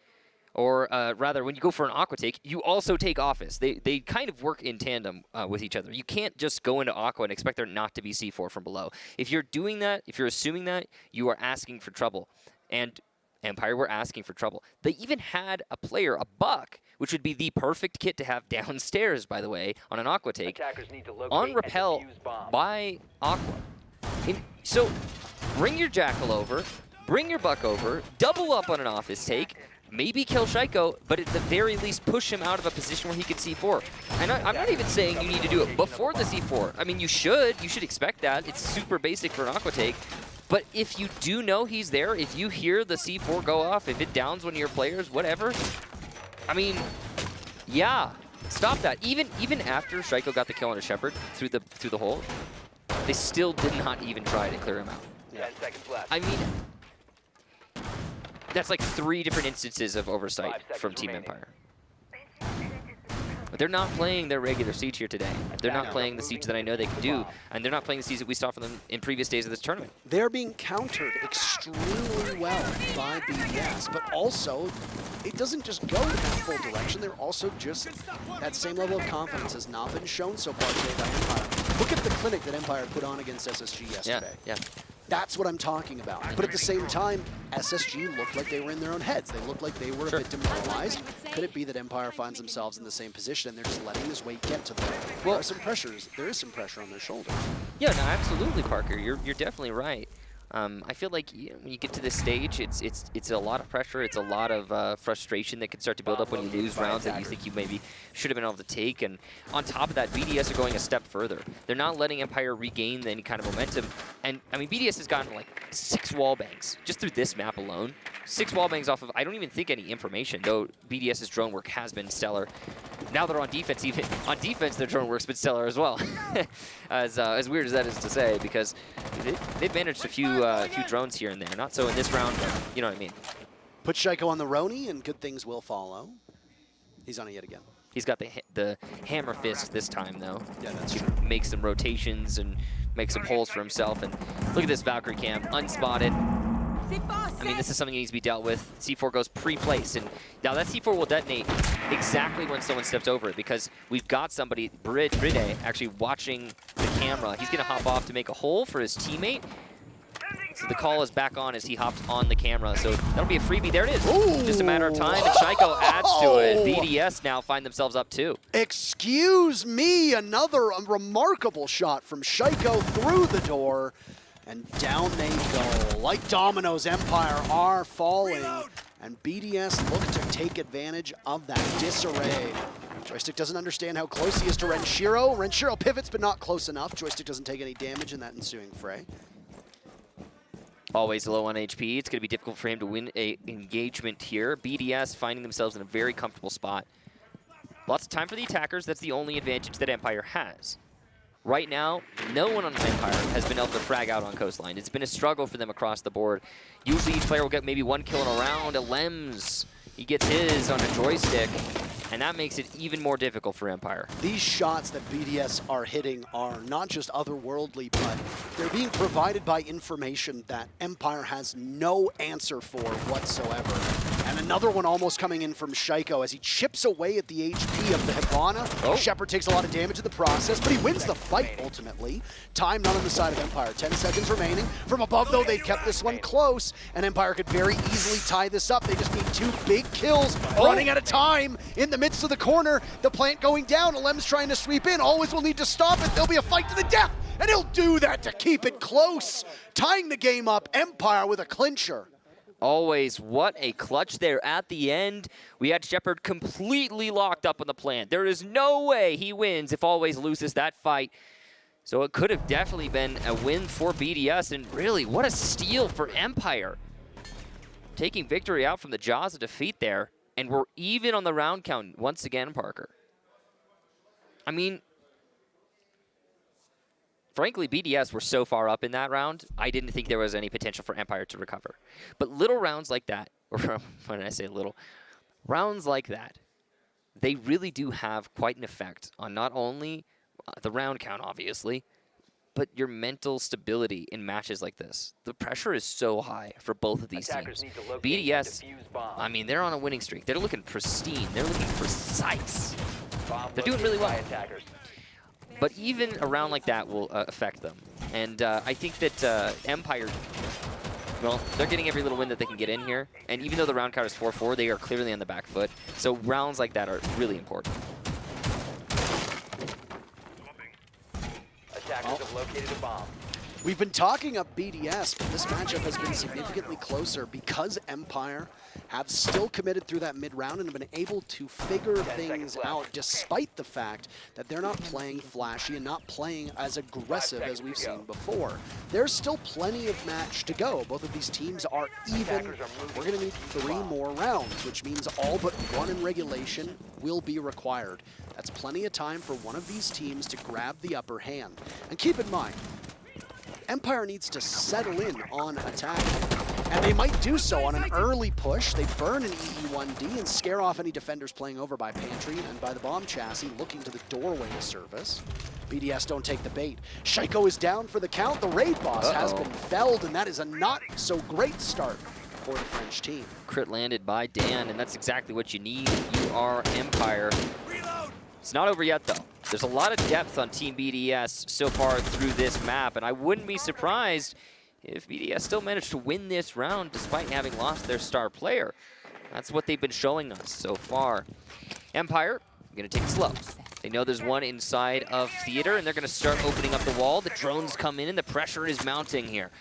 or rather, when you go for an Aqua take, you also take office. They kind of work in tandem with each other. You can't just go into Aqua and expect there not to be C4 from below. If you're doing that, if you're assuming that, you are asking for trouble. And Empire were asking for trouble. They even had a player, a Buck, which would be the perfect kit to have downstairs, by the way, on an Aqua take, on Repel by Aqua. So bring your Jackal over, bring your Buck over, double up on an office take, maybe kill Shaiiko, but at the very least push him out of a position where he could C4. And I'm not even saying you need to do it before the C4. I mean, you should expect that. It's super basic for an Aqua take. But if you do know he's there, if you hear the C4 go off, if it downs one of your players, whatever, I mean, yeah, stop that. Even after Shaiiko got the kill on a ShepparD through the hole, they still did not even try to clear him out. 10 seconds left. I mean, that's like 3 different instances of oversight from Team Empire. But they're not playing their regular Siege here today. They're not playing the Siege that I know they can do, and they're not playing the Siege that we saw from them in previous days of this tournament. They're being countered extremely well by BDS, but also, it doesn't just go in that full direction. They're also just, that same level of confidence has not been shown so far today by Empire. Look at the clinic that Empire put on against SSG yesterday. Yeah. That's what I'm talking about. But at the same time, SSG looked like they were in their own heads. They looked like they were a bit demoralized. Could it be that Empire finds themselves in the same position and they're just letting this weight get to them? Well, there is some pressure on their shoulders. Yeah, no, absolutely, Parker. You're definitely right. I feel like when you get to this stage, it's a lot of pressure. It's a lot of frustration that can start to build up when you lose rounds that you think you maybe should have been able to take. And on top of that, BDS are going a step further. They're not letting Empire regain any kind of momentum. And I mean, BDS has gotten like 6 wall bangs just through this map alone. 6 wall bangs off of, I don't even think any information, though BDS's drone work has been stellar. Now they're on defense, even on defense, their drone work's been stellar as well. As weird as that is to say, because they've managed a few drones here and there. Not so in this round, but you know what I mean. Put Shaiiko on the Roni, and good things will follow. He's on it yet again. He's got the hammer fist this time, though. Yeah, that's he true. Makes some rotations and makes some holes for himself. And look at this Valkyrie cam, unspotted. I mean, this is something that needs to be dealt with. C4 goes pre-placed, and now that C4 will detonate exactly when someone steps over it, because we've got somebody, BriD, actually watching the camera. He's going to hop off to make a hole for his teammate. So the call is back on as he hops on the camera. So that'll be a freebie. There it is. Ooh. Just a matter of time, and Shaiiko adds to it. BDS now find themselves up 2. Excuse me, another remarkable shot from Shaiiko through the door. And down they go. Like dominoes, Empire are falling. and BDS look to take advantage of that disarray. JoyStiCK doesn't understand how close he is to Renshiro. Renshiro pivots, but not close enough. JoyStiCK doesn't take any damage in that ensuing fray. Always low on HP. It's going to be difficult for him to win a engagement here. BDS finding themselves in a very comfortable spot. Lots of time for the attackers. That's the only advantage that Empire has. Right now, no one on Empire has been able to frag out on Coastline. It's been a struggle for them across the board. Usually each player will get maybe one kill in a round. Elemz, he gets his on a JoyStiCK, and that makes it even more difficult for Empire. These shots that BDS are hitting are not just otherworldly, but they're being provided by information that Empire has no answer for whatsoever. And another one almost coming in from Shaiiko as he chips away at the HP of the Hibana. Oh. ShepparD takes a lot of damage in the process, but he wins the fight ultimately. Time not on the side of Empire. 10 seconds remaining. From above, though, they kept this one close, and Empire could very easily tie this up. They just need 2 big kills. Running out of time in the midst of the corner. The plant going down. Elem's trying to sweep in. Always will need to stop it. There'll be a fight to the death, and he'll do that to keep it close. Tying the game up, Empire with a clincher. Always, what a clutch there at the end. We had ShepparD completely locked up on the plant. There is no way he wins if Always loses that fight. So it could have definitely been a win for BDS, and really, what a steal for Empire. Taking victory out from the jaws of defeat there, and we're even on the round count once again, Parker. I mean, frankly, BDS were so far up in that round, I didn't think there was any potential for Empire to recover. But little rounds like that, or when I say little, rounds like that, they really do have quite an effect on not only the round count, obviously, but your mental stability in matches like this. The pressure is so high for both of these teams. BDS, I mean, they're on a winning streak. They're looking pristine. They're looking precise. They're doing really well. But even a round like that will affect them. And I think that Empire, well, they're getting every little win that they can get in here. And even though the round count is 4-4, they are clearly on the back foot. So rounds like that are really important. Attackers have located a bomb. We've been talking up BDS, but this matchup has been significantly closer because Empire have still committed through that mid-round and have been able to figure things out despite the fact that they're not playing flashy and not playing as aggressive as we've seen before. There's still plenty of match to go. Both of these teams are even. We're going to need 3 more rounds, which means all but 1 in regulation will be required. That's plenty of time for one of these teams to grab the upper hand. And keep in mind, Empire needs to settle in on attack, and they might do so on an early push. They burn an EE1D and scare off any defenders playing over by Pantry and by the bomb chassis looking to the doorway to service. BDS don't take the bait. Shaiiko is down for the count. The raid boss has been felled, and that is a not so great start for the French team. Crit landed by Dan, and that's exactly what you need. You are Empire. It's not over yet, though. There's a lot of depth on Team BDS so far through this map, and I wouldn't be surprised if BDS still managed to win this round despite having lost their star player. That's what they've been showing us so far. Empire, going to take it slow. They know there's one inside of Theater, and they're going to start opening up the wall. The drones come in, and the pressure is mounting here.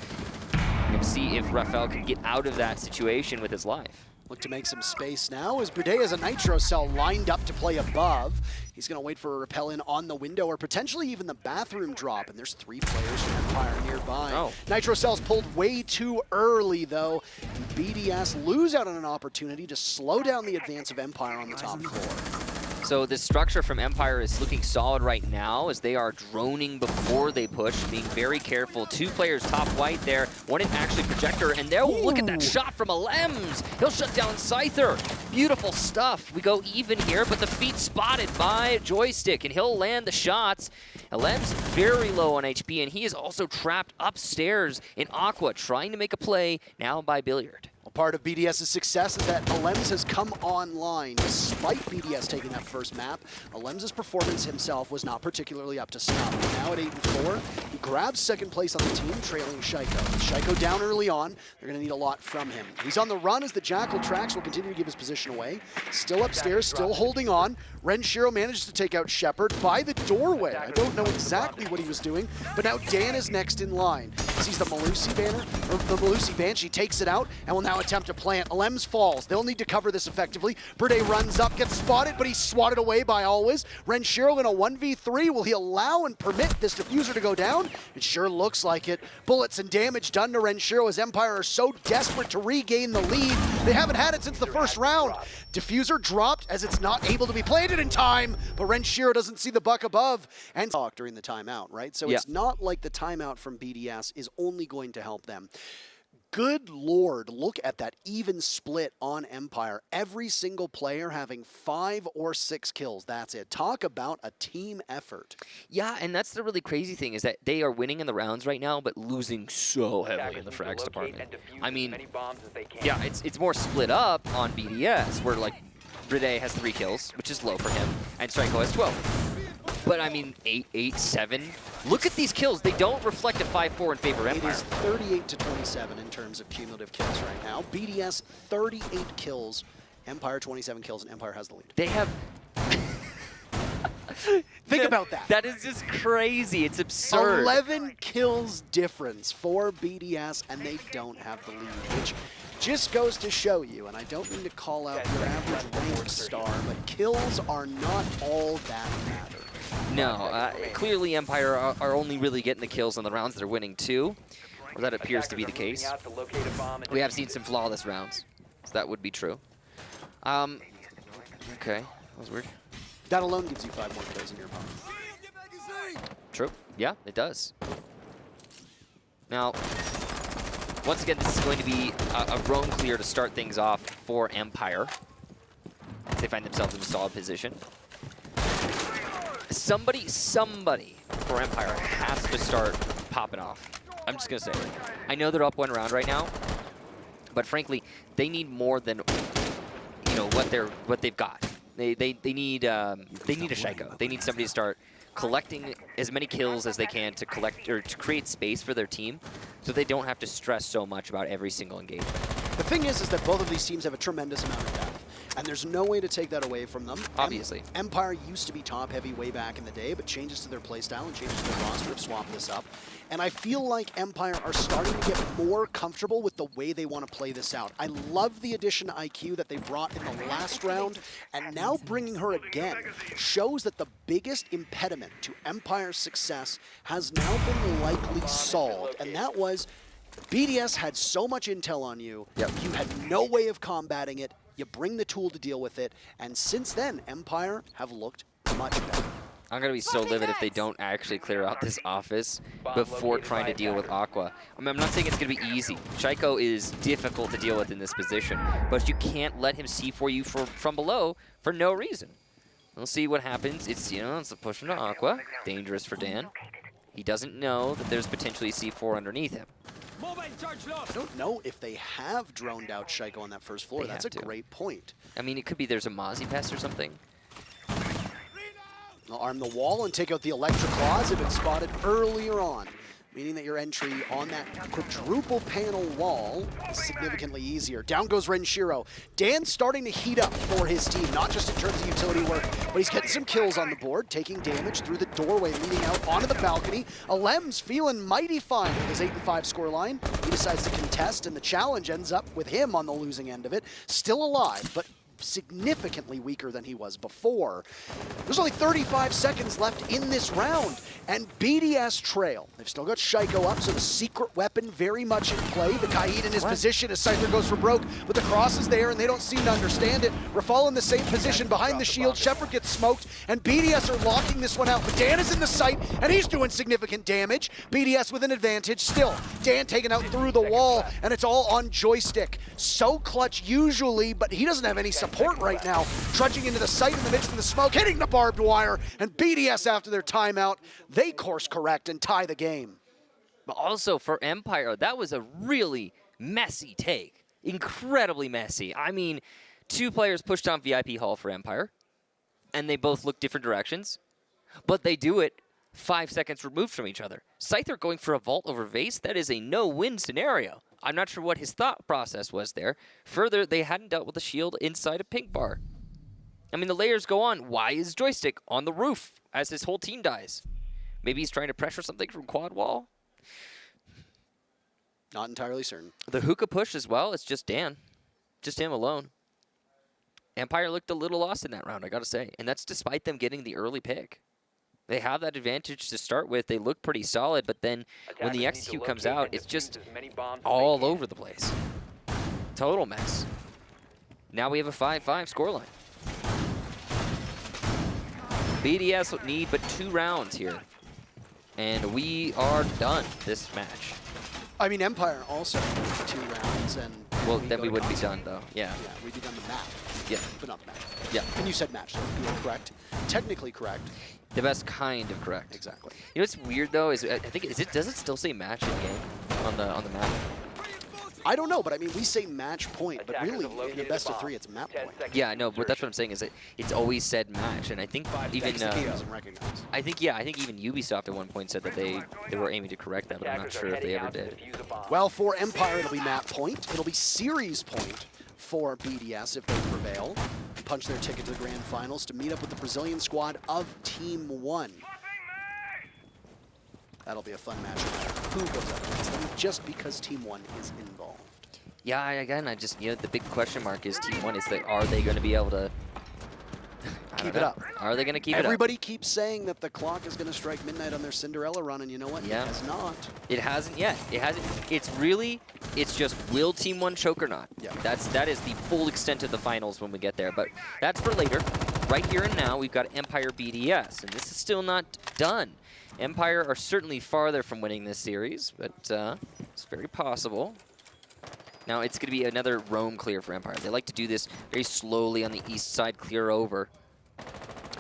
We're going to see if RaFaL can get out of that situation with his life. Look to make some space now as BriD has a Nitro Cell lined up to play above. He's going to wait for a repel in on the window or potentially even the bathroom drop, and there's 3 players from Empire nearby. Oh. Nitro Cell's pulled way too early, though, and BDS lose out on an opportunity to slow down the advance of Empire on the top floor. So the structure from Empire is looking solid right now as they are droning before they push, being very careful. 2 players top white there, one in actually projector, and there, look at that shot from Elemz. He'll shut down Scyther. Beautiful stuff. We go even here, but the feet spotted by JoyStiCK, and he'll land the shots. Elemz very low on HP, and he is also trapped upstairs in Aqua, trying to make a play now by Billiard. Part of BDS's success is that Elemz has come online. Despite BDS taking that first map, Elemz's performance himself was not particularly up to snuff. Now at 8-4, he grabs second place on the team, trailing Shaiiko. With Shaiiko down early on, they're going to need a lot from him. He's on the run as the Jackal tracks will continue to give his position away. Still upstairs, still holding on. Renshiro manages to take out ShepparD by the doorway. I don't know exactly what he was doing, but now Dan is next in line. sees the Malusi banner, or the Malusi Banshee takes it out, and will now attempt to plant. Elemz falls. They'll need to cover this effectively. BriD runs up, gets spotted, but he's swatted away by Always. Renshiro in a 1v3. Will he allow and permit this diffuser to go down? It sure looks like it. Bullets and damage done to Renshiro as Empire are so desperate to regain the lead. They haven't had it since the first round. Diffuser dropped as it's not able to be planted in time, but Renshiro doesn't see the buck above and talk during the timeout, right? So it's not like the timeout from BDS is only going to help them. Good Lord, look at that even split on Empire. Every single player having 5 or 6 kills. That's it. Talk about a team effort. Yeah, and that's the really crazy thing is that they are winning in the rounds right now, but losing so heavily in the frags department. I mean, yeah, it's more split up on BDS, where like BriD has 3 kills, which is low for him, and Shaiiko has 12. But I mean, 8, 7. Look at these kills. They don't reflect a 5-4 in favor of Empire. It is 38 to 27 in terms of cumulative kills right now. BDS 38 kills, Empire 27 kills, and Empire has the lead. They have... Think about that. That is just crazy. It's absurd. 11 kills difference for BDS, and they don't have the lead, which just goes to show you, and I don't mean to call out your average ranked star, but kills are not all that matter. No, clearly Empire are only really getting the kills on the rounds they're winning too. Or that appears to be the case. We have seen some flawless rounds, so that would be true. Okay, that was weird. That alone gives you 5 more kills in your opponent. True, yeah, it does. Now, once again, this is going to be a roam clear to start things off for Empire. They find themselves in a solid position. Somebody for Empire has to start popping off. I'm just gonna say it. I know they're up 1 round right now, but frankly, they need more than what they've got. They need a Shaiiko. They need somebody to start collecting as many kills as they can to collect or to create space for their team, so they don't have to stress so much about every single engagement. The thing is that both of these teams have a tremendous amount of depth, and there's no way to take that away from them. Obviously. Empire used to be top-heavy way back in the day, but changes to their playstyle and changes to their roster have swapped this up. And I feel like Empire are starting to get more comfortable with the way they want to play this out. I love the addition to IQ that they brought in the last round, and now bringing her again shows that the biggest impediment to Empire's success has now been likely solved, and that was BDS had so much intel on you, you had no way of combating it, you bring the tool to deal with it, and since then, Empire have looked much better. I'm going to be so livid if they don't actually clear out this office before trying to deal with Aqua. I mean, I'm not saying it's going to be easy. Shaiiko is difficult to deal with in this position, but you can't let him C4 you from below for no reason. We'll see what happens. It's a push into Aqua. Dangerous for Dan. He doesn't know that there's potentially C4 underneath him. I don't know if they have droned out Shaiiko on that first floor. That's a great point. I mean, it could be there's a Mozzie Pest or something. They'll arm the wall and take out the Electric Claws if it's spotted earlier on, meaning that your entry on that quadruple panel wall is significantly easier. Down goes Renshiro. Dan's starting to heat up for his team, not just in terms of utility work, but he's getting some kills on the board, taking damage through the doorway leading out onto the balcony. Elemz feeling mighty fine with his 8-5 scoreline. He decides to contest, and the challenge ends up with him on the losing end of it. Still alive, but significantly weaker than he was before. There's only 35 seconds left in this round, and BDS trail. They've still got Shaiiko up, so the secret weapon very much in play. The Kaid in his position as Scyther goes for broke, but the cross is there, and they don't seem to understand it. RaFaLe in the same position behind the shield. ShepparD gets smoked, and BDS are locking this one out, but Dan is in the site, and he's doing significant damage. BDS with an advantage still. Dan taken out through the wall, and it's all on JoyStiCK. So clutch usually, but he doesn't have any support right now. Trudging into the site in the midst of the smoke, hitting the barbed wire, and BDS after their timeout, they course correct and tie the game. But also for Empire, that was a really messy take. Incredibly messy. I mean, 2 players pushed on VIP Hall for Empire, and they both look different directions, but they do it 5 seconds removed from each other. Scyther going for a vault over Vase, that is a no-win scenario. I'm not sure what his thought process was there. Further, they hadn't dealt with the shield inside a pink bar. I mean, the layers go on. Why is JoyStiCK on the roof as his whole team dies? Maybe he's trying to pressure something from quad wall? Not entirely certain. The hookah push as well, it's just Dan. Just him alone. Empire looked a little lost in that round, I gotta say. And that's despite them getting the early pick. They have that advantage to start with. They look pretty solid, but then when the execute comes out, it's just all over the place. Total mess. Now we have a 5-5 scoreline. BDS need but 2 rounds here. And we are done this match. I mean, Empire also 2 rounds, and Well, then we wouldn't be done, though. Yeah. Yeah, we'd be done the map. Yeah. But not the match. Yeah. And you said match, so you were correct. Technically correct. The best kind of correct. Exactly. You know what's weird though is I think does it still say match in game on the map? I don't know, but I mean, we say match point, but Attackers really, have in a located best a of bomb. 3, it's map 10 point. seconds Yeah, I to know, but that's what I'm saying is it's always said match, and I think even Because the game doesn't recognize. I think even Ubisoft at one point said that they were aiming to correct that, but I'm not Attackers are sure if they heading ever out to did. defuse a bomb. Well, for Empire, it'll be map point. It'll be series point for BDS if they prevail. Punch their ticket to the grand finals to meet up with the Brazilian squad of Team 1. That'll be a fun match. Who goes up against them just because Team 1 is involved. Yeah, again, I just the big question mark is Team 1 is that are they going to be able to Keep it up. Are they going to keep it up? Everybody keeps saying that the clock is going to strike midnight on their Cinderella run, and you know what? Yeah. It has not. It hasn't yet. It hasn't. It's just will Team 1 choke or not? Yeah. That is the full extent of the finals when we get there. But that's for later. Right here and now, we've got Empire.BDS, and this is still not done. Empire are certainly farther from winning this series, but it's very possible. Now it's going to be another roam clear for Empire. They like to do this very slowly on the east side, clear over.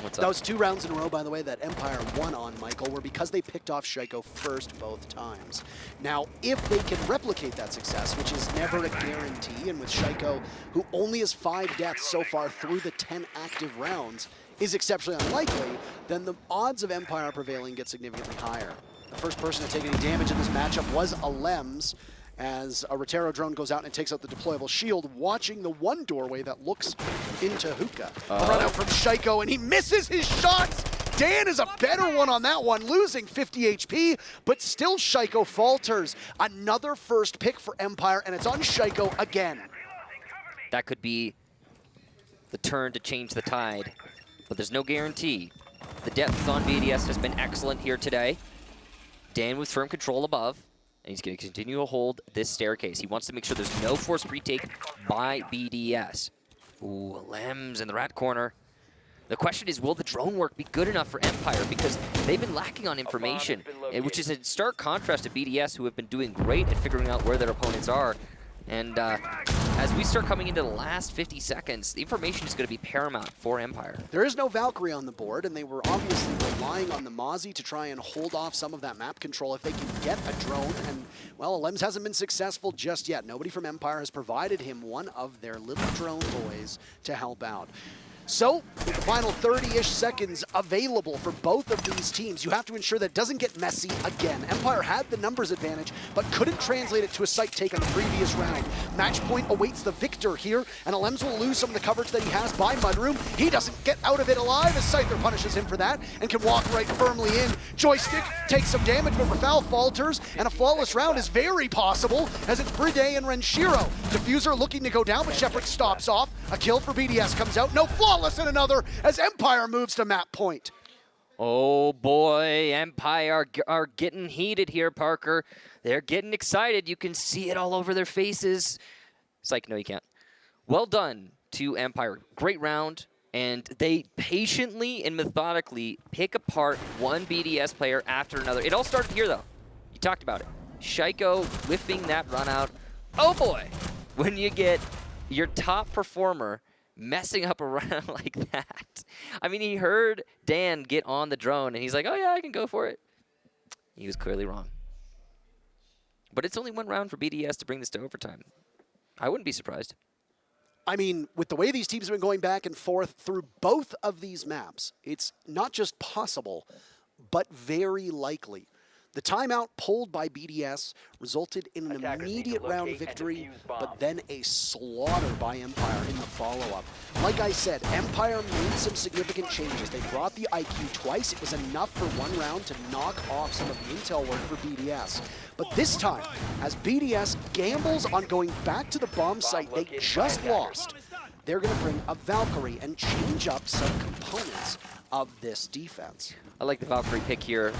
What's up? Those 2 rounds in a row, by the way, that Empire won on, Michael, were because they picked off Shaiiko first both times. Now, if they can replicate that success, which is never a guarantee, and with Shaiiko, who only has 5 deaths so far through the 10 active rounds, is exceptionally unlikely, then the odds of Empire prevailing get significantly higher. The first person to take any damage in this matchup was Elemzje, as a Rotero drone goes out and takes out the deployable shield, watching the one doorway that looks into Hookah. A run out from Shaiiko, and he misses his shots! Dan is a better one on that one, losing 50 HP, but still Shaiiko falters. Another first pick for Empire, and it's on Shaiiko again. That could be the turn to change the tide, but there's no guarantee. The depth on BDS has been excellent here today. Dan with firm control above. And he's going to continue to hold this staircase. He wants to make sure there's no forced retake by BDS. Ooh, Lems in the rat corner. The question is, will the drone work be good enough for Empire? Because they've been lacking on information, which is in stark contrast to BDS, who have been doing great at figuring out where their opponents are. And as we start coming into the last 50 seconds, the information is going to be paramount for Empire. There is no Valkyrie on the board, and they were obviously relying on the Mozzie to try and hold off some of that map control if they can get a drone. And, well, Lems hasn't been successful just yet. Nobody from Empire has provided him one of their little drone boys to help out. So, with the final 30-ish seconds available for both of these teams, you have to ensure that it doesn't get messy again. Empire had the numbers advantage, but couldn't translate it to a site take on the previous round. Match point awaits the victor here, and Elemzje will lose some of the coverage that he has by Mudroom. He doesn't get out of it alive as Scyther punishes him for that and can walk right firmly in. JoyStiCK takes some damage, but RaFaL falters, and a flawless round is very possible as it's BriD and Renshiro. Diffuser looking to go down, but ShepparD stops off. A kill for BDS comes out. No flawless in another as Empire moves to map point. Oh boy, Empire are getting heated here, Parker. They're getting excited. You can see it all over their faces. It's like, no, you can't. Well done to Empire. Great round. And they patiently and methodically pick apart one BDS player after another. It all started here, though. You talked about it. Shaiiko whiffing that run out. Oh boy, when you get your top performer messing up a round like that. I mean, he heard Dan get on the drone, and he's like, oh yeah, I can go for it. He was clearly wrong. But it's only one round for BDS to bring this to overtime. I wouldn't be surprised. I mean, with the way these teams have been going back and forth through both of these maps, it's not just possible, but very likely The timeout pulled by BDS resulted in an Attackers need to immediate round locate and victory, defuse bombs. but then a slaughter by Empire in the follow-up. Like I said, Empire made some significant changes. They brought the IQ twice. It was enough for one round to knock off some of the intel work for BDS. But this time, as BDS gambles on going back to the bomb site they just lost, they're going to bring a Valkyrie and change up some components of this defense. I like the Valkyrie pick here.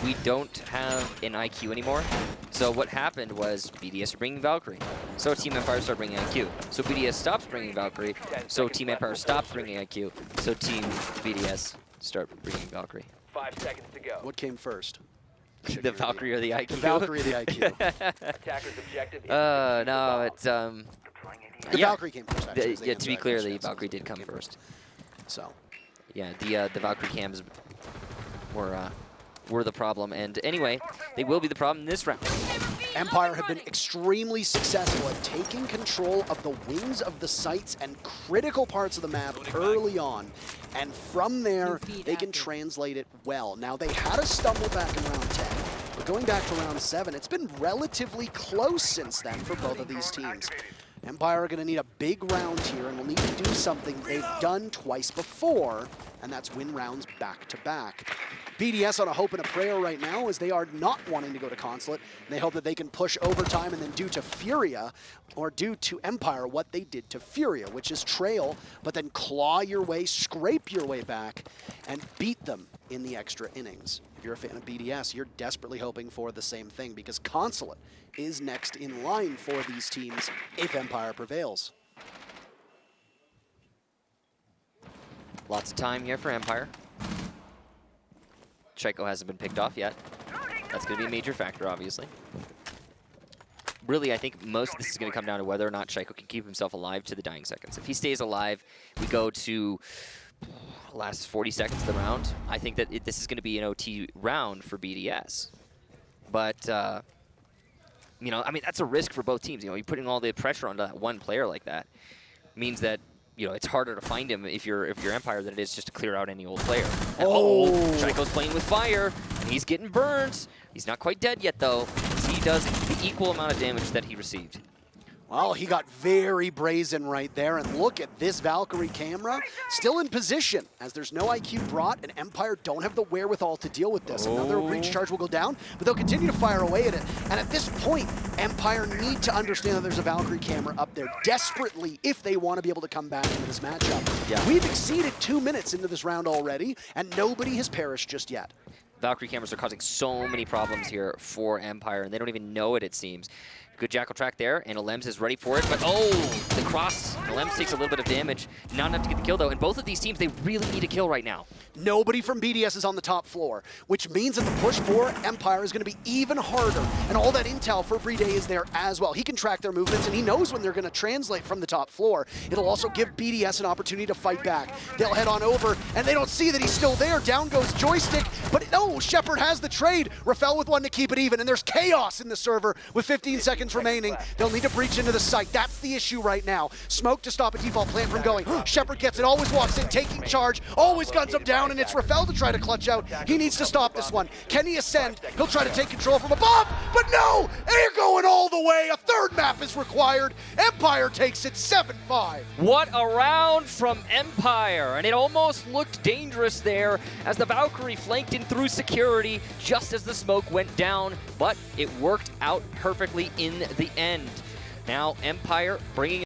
We don't have an IQ anymore. So what happened was BDS are bringing Valkyrie. So Team Empire started bringing IQ. So BDS stops bringing Valkyrie. So Team Empire stops bringing IQ. So Team BDS start bringing Valkyrie. 5 seconds to go. What came first? The Valkyrie or the IQ? The Valkyrie or the IQ. Attackers objective is No, it's The yeah. Valkyrie came first, actually. is the Yeah, to be answer clear, that the question. Valkyrie did come Came first. So, Yeah, the Valkyrie cams were the problem, and anyway, they will be the problem in this round. Empire have been extremely successful at taking control of the wings of the sites and critical parts of the map early on. And from there, they can translate it well. Now, they had a stumble back in round 10. But going back to round 7, it's been relatively close since then for both of these teams. Empire are going to need a big round here and will need to do something they've done twice before, and that's win rounds back-to-back. BDS on a hope and a prayer right now as they are not wanting to go to Consulate. And they hope that they can push overtime and then do to Furia, or do to Empire what they did to Furia, which is trail, but then claw your way, scrape your way back, and beat them in the extra innings. If you're a fan of BDS, you're desperately hoping for the same thing because Consulate is next in line for these teams if Empire prevails. Lots of time here for Empire. Shaiiko hasn't been picked off yet. That's going to be a major factor, obviously. Really, I think most of this is going to come down to whether or not Shaiiko can keep himself alive to the dying seconds. If he stays alive, we go to last 40 seconds of the round. I think that this is going to be an OT round for BDS. But, you know, I mean, that's a risk for both teams. You know, you're putting all the pressure onto that one player like that means that, you know, it's harder to find him if you're Empire than it is just to clear out any old player. And, Shaiiko's playing with fire, and he's getting burned. He's not quite dead yet, though, as he does the equal amount of damage that he received. Well, he got very brazen right there, and look at this Valkyrie camera, still in position, as there's no IQ brought, and Empire don't have the wherewithal to deal with this. Another breach charge will go down, but they'll continue to fire away at it. And at this point, Empire need to understand that there's a Valkyrie camera up there desperately if they want to be able to come back into this matchup. Yeah. We've exceeded 2 minutes into this round already, and nobody has perished just yet. Valkyrie cameras are causing so many problems here for Empire, and they don't even know it, it seems. Good Jackal track there, and Elemzje is ready for it, but the cross. Elemzje takes a little bit of damage. Not enough to get the kill, though, and both of these teams, they really need a kill right now. Nobody from BDS is on the top floor, which means that the push for Empire is going to be even harder, and all that intel for Playday is there as well. He can track their movements, and he knows when they're going to translate from the top floor. It'll also give BDS an opportunity to fight back. They'll head on over, and they don't see that he's still there. Down goes JoyStiCK, but no, ShepparD has the trade. RaFaLe with one to keep it even, and there's chaos in the server with 15 seconds remaining. They'll need to breach into the site. That's the issue right now. Smoke to stop a default plant from going. ShepparD gets it, always walks in, taking charge, always guns him down, and it's RaFaLe to try to clutch out. He needs to stop this one. Can he ascend? He'll try to take control from above, but no! They're going all the way. A third map is required. Empire takes it 7-5. What a round from Empire, and it almost looked dangerous there as the Valkyrie flanked in through security just as the smoke went down, but it worked out perfectly in the end. Now Empire bringing